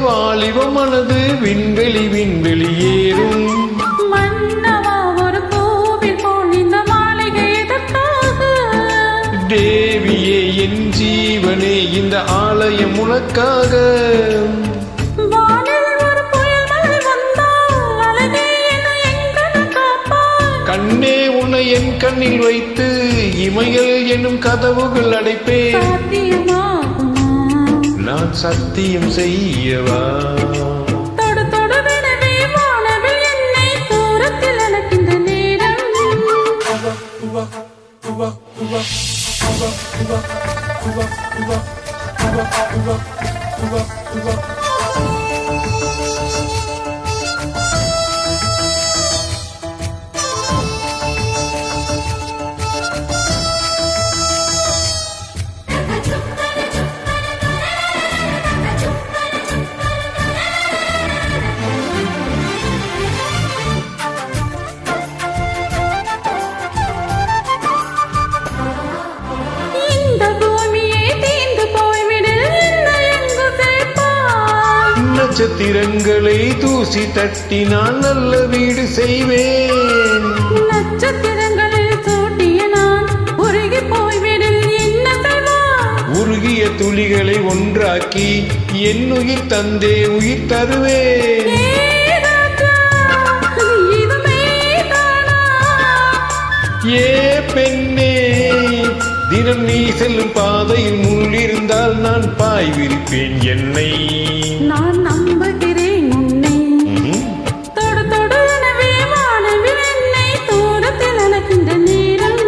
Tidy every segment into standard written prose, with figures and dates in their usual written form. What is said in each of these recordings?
வாலிப மனது விண்வெளி விண்வெளி ஏறும். மன்னவா ஒரு கோவில் போல் இந்த மாளிகை எதற்காக? தேவியே என் ஜீவனே இந்த ஆலயம் உனக்காக. கண்ணே உன்னை என் கண்ணில் வைத்து இமைகள் என்னும் கதவுகள் அடைப்பேன். நான் சத்தியம் செய்யவா? நட்சத்திரங்களை தூசி தட்டி நான் நல்ல வீடு செய்வேன். நட்சத்திரங்களில் தோட்டிய நான் உருகி போய்விடில் என்ன செய்வார்? உருகிய துளிகளை ஒன்றாக்கி என் உயிர் தந்தே உயிர் தருவேன். ஏ பெண்ணே, தினம் நீ செல்லும் பாதையில் முள்ளிருந்தால் நான் பாய் விரிப்பேன். என்னை நான் நம்புகிறேன் உன்னை. தொடு தொடு எனவே வானவில் என்னை தூரத்தில் அழைக்கின்ற நேரம்.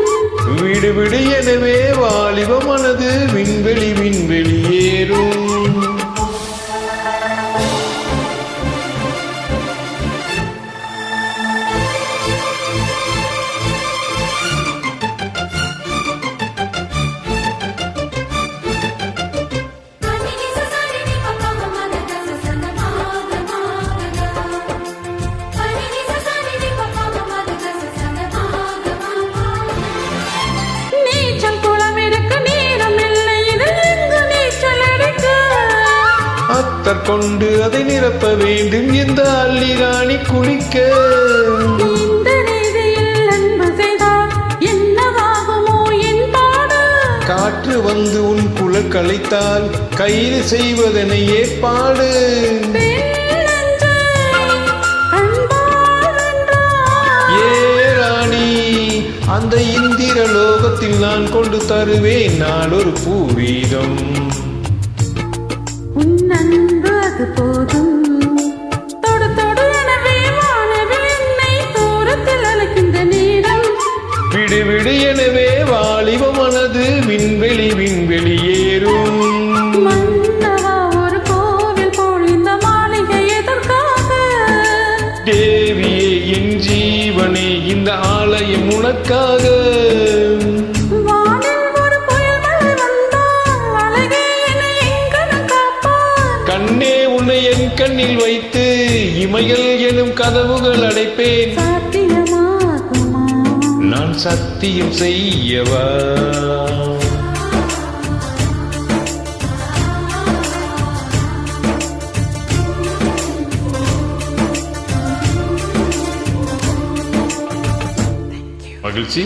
விடு விடு எனவே வாலிப மனது விண்வெளி விண்வெளி ஏறும். கொண்டு அதை நிரப்ப வேண்டும் இந்த அள்ளி ராணி குளிக்க. இந்த ரீதியில் அன்பு செய்தால் என்னவாகுமோ என் பாடு? காற்று வந்து உன் குழல் கலைத்தால் கைது செய்வதனை ஏற்பாடு. ஏ ராணி, அந்த இந்திர லோகத்தில் நான் கொண்டு தருவேன் நாளொரு பூவீதம். உன்னன்பு அது போதும். தொடு தொடு எனவே வானவில் என்னை தூரத்தில் அழைக்கின்ற நேரம். விடு விடு எனவே வாலிப மனது விண்வெளி விண்வெளி ஏறும். மன்னவா ஒரு கோவில் போல் இந்த மாளிகை எதற்காக? தேவியே என் ஜீவனே இந்த ஆலயம் உனக்காக. கண்ணே உன்னை என் கண்ணில் வைத்து இமைகள் எனும் கதவுகள் அடைப்பேன். நான் சத்தியம் செய்யவா? மகிழ்ச்சி.